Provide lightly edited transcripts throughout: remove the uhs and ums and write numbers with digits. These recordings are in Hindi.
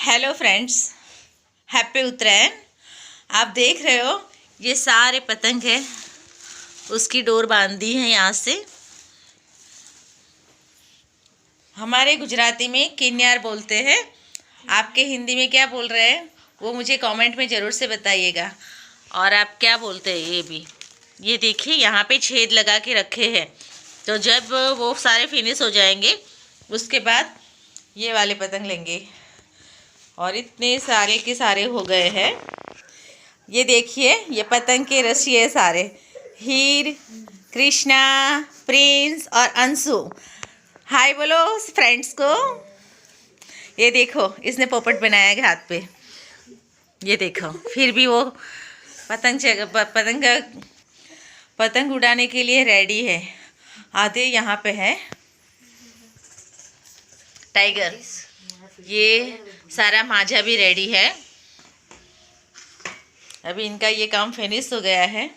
हेलो फ्रेंड्स, हैप्पी उत्तरायण। आप देख रहे हो ये सारे पतंग है, उसकी डोर बांध दी है यहाँ से। हमारे गुजराती में किन्यार बोलते हैं। आपके हिंदी में क्या बोल रहे हैं वो मुझे कमेंट में ज़रूर से बताइएगा। और आप क्या बोलते हैं ये भी। ये देखिए यहाँ पे छेद लगा के रखे हैं, तो जब वो सारे फिनिश हो जाएंगे उसके बाद ये वाले पतंग लेंगे। और इतने सारे के सारे हो गए हैं। ये देखिए ये पतंग के रस्सी है सारे। हीर, कृष्णा, प्रिंस और अंशु, हाय बोलो फ्रेंड्स को। ये देखो इसने पोपट बनाया है हाथ पे। ये देखो फिर भी वो पतंग उड़ाने के लिए रेडी है। आधे यहाँ पे है टाइगर। ये सारा मांझा भी रेडी है। अभी इनका ये काम फिनिश हो गया है,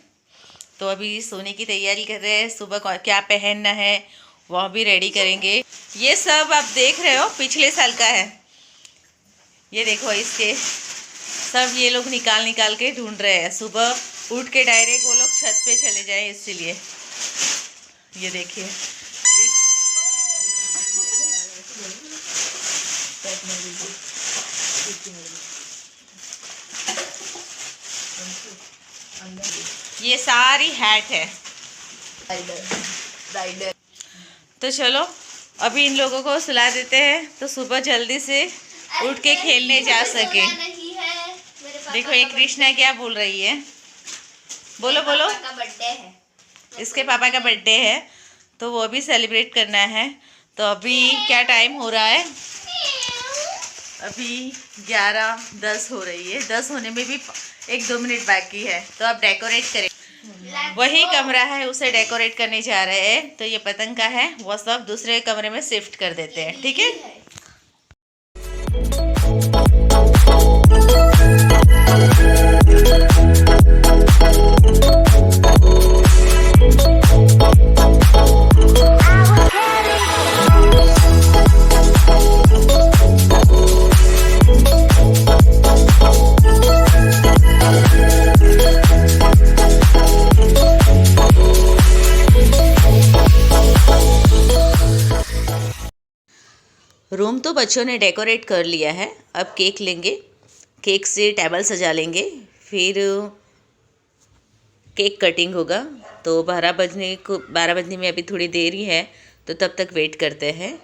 तो अभी सोने की तैयारी कर रहे हैं। सुबह क्या पहनना है वह भी रेडी करेंगे। ये सब आप देख रहे हो पिछले साल का है। ये देखो इसके सब ये लोग निकाल के ढूंढ रहे हैं। सुबह उठ के डायरेक्ट वो लोग छत पे चले जाए इसीलिए। ये देखिए ये सारी हैट है। तो चलो अभी इन लोगों को सुला देते हैं, तो सुबह जल्दी से उठ के खेलने जा सके। देखो ये कृष्णा क्या बोल रही है, बोलो बोलो। बर्थडे है, इसके पापा का बर्थडे है, तो वो भी सेलिब्रेट करना है। तो अभी क्या टाइम हो रहा है, अभी 11:10 हो रही है। 10 होने में भी 1-2 मिनट बाकी है। तो अब डेकोरेट करें। वही कमरा है उसे डेकोरेट करने जा रहे हैं। तो ये पतंग का है, वो सब दूसरे कमरे में शिफ्ट कर देते हैं, ठीक है। रूम तो बच्चों ने डेकोरेट कर लिया है। अब केक लेंगे, केक से टेबल सजा लेंगे, फिर केक कटिंग होगा। तो 12 बजने में अभी थोड़ी देर ही है, तो तब तक वेट करते हैं।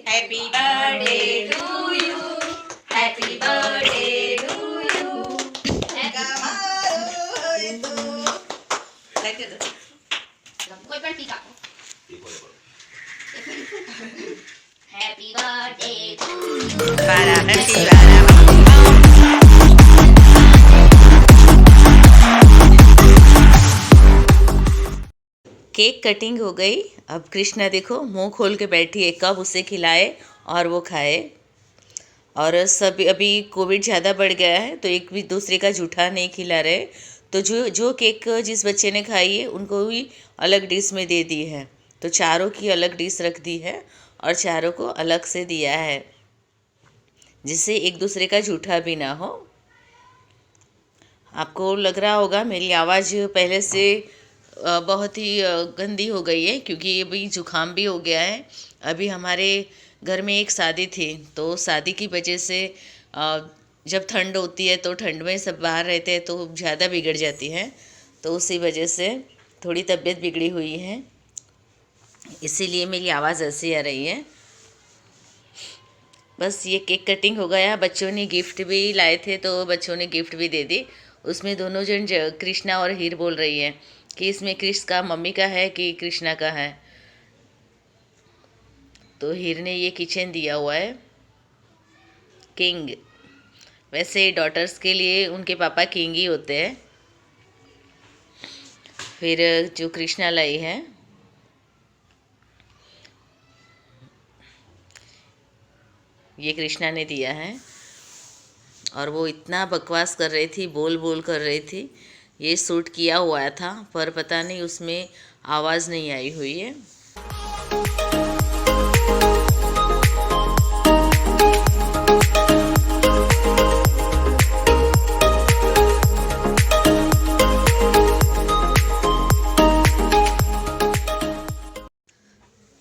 Happy birthday to you. Happy birthday to you. कोई पण टीका happy birthday to you. Cake cutting हो गई। अब कृष्णा देखो मुंह खोल के बैठी है, कब उसे खिलाए और वो खाए। और सब अभी कोविड ज़्यादा बढ़ गया है, तो एक भी दूसरे का जूठा नहीं खिला रहे। तो जो केक जिस बच्चे ने खाई है उनको भी अलग डिश में दे दी है। तो चारों की अलग डिश रख दी है और चारों को अलग से दिया है, जिससे एक दूसरे का जूठा भी ना हो। आपको लग रहा होगा मेरी आवाज़ पहले से बहुत ही गंदी हो गई है, क्योंकि अभी जुकाम भी हो गया है। अभी हमारे घर में एक शादी थी, तो शादी की वजह से जब ठंड होती है तो ठंड में सब बाहर रहते हैं तो ज़्यादा बिगड़ जाती है। तो उसी वजह से थोड़ी तबीयत बिगड़ी हुई है, इसीलिए मेरी आवाज़ ऐसी आ रही है। बस ये केक कटिंग हो गया। बच्चों ने गिफ्ट भी लाए थे, तो बच्चों ने गिफ्ट भी दे दी। उसमें दोनों जन कृष्णा और हीर बोल रही है कि इसमें क्रिश का मम्मी का है कि कृष्णा का है। तो हीर ने ये किचन दिया हुआ है। किंग। वैसे डॉटर्स के लिए उनके पापा किंग ही होते हैं। फिर जो कृष्णा लाई है, ये कृष्णा ने दिया है। और वो इतना बकवास कर रही थी, बोल बोल कर रही थी। ये शूट किया हुआ था पर पता नहीं उसमें आवाज़ नहीं आई हुई है।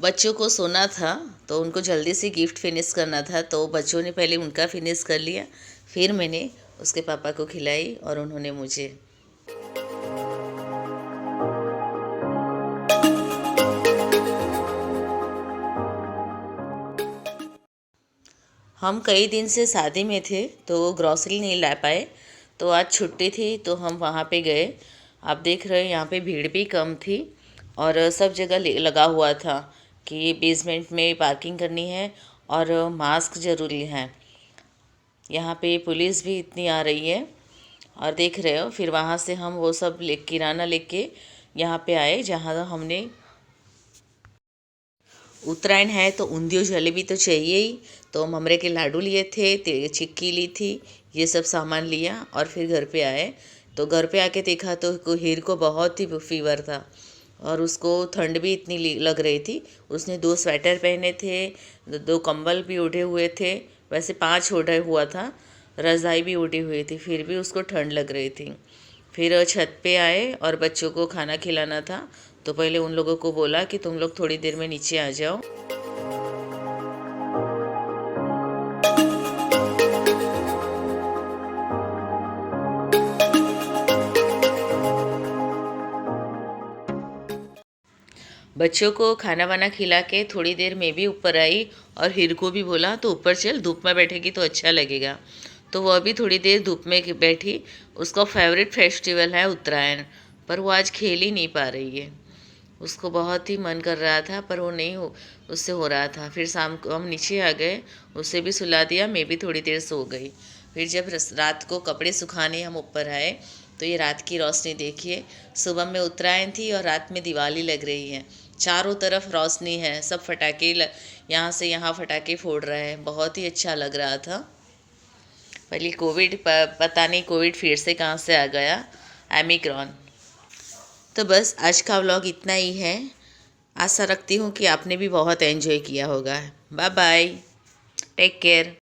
बच्चों को सोना था तो उनको जल्दी से गिफ्ट फिनिश करना था, तो बच्चों ने पहले उनका फिनिश कर लिया, फिर मैंने उसके पापा को खिलाई और उन्होंने मुझे। हम कई दिन से शादी में थे तो ग्रॉसरी नहीं ला पाए, तो आज छुट्टी थी तो हम वहाँ पे गए। आप देख रहे हैं यहाँ पे भीड़ भी कम थी और सब जगह लगा हुआ था कि बेसमेंट में पार्किंग करनी है और मास्क ज़रूरी है। यहाँ पे पुलिस भी इतनी आ रही है और देख रहे हो। फिर वहाँ से हम वो सब किराना लेके यहाँ पे आए जहाँ हमने, उत्तरायण है तो ऊंधियो जलेबी तो चाहिए ही, तो ममरे के लाडू लिए थे, चिक्की ली थी, ये सब सामान लिया और फिर घर पे आए। तो घर पे आके देखा तो हीर को बहुत ही फीवर था और उसको ठंड भी इतनी लग रही थी। उसने 2 स्वेटर पहने थे, 2 कंबल भी ओढ़े हुए थे, वैसे 5 ओढ़ा हुआ था, रज़ाई भी ओढ़ी हुई थी, फिर भी उसको ठंड लग रही थी। फिर छत पे आए और बच्चों को खाना खिलाना था, तो पहले उन लोगों को बोला कि तुम लोग थोड़ी देर में नीचे आ जाओ। बच्चों को खाना वाना खिला के थोड़ी देर मैं भी ऊपर आई और हीर को भी बोला तो ऊपर चल, धूप में बैठेगी तो अच्छा लगेगा। तो वह भी थोड़ी देर धूप में बैठी। उसका फेवरेट फेस्टिवल है उत्तरायण, पर वो आज खेल ही नहीं पा रही है। उसको बहुत ही मन कर रहा था पर वो नहीं उससे हो रहा था। फिर शाम को हम नीचे आ गए, उसे भी सुला दिया, मैं भी थोड़ी देर सो गई। फिर जब रात को कपड़े सुखाने हम ऊपर आए तो ये रात की रोशनी देखिए। सुबह में उत्तरायण थी और रात में दिवाली लग रही है, चारों तरफ रोशनी है, सब फटाके यहाँ से यहाँ फटाके फोड़ रहे हैं, बहुत ही अच्छा लग रहा था। पहले कोविड पता नहीं कोविड फिर से कहाँ से आ गया, ओमिक्रॉन। तो बस आज का व्लॉग इतना ही है। आशा रखती हूँ कि आपने भी बहुत एंजॉय किया होगा। Bye bye, take care.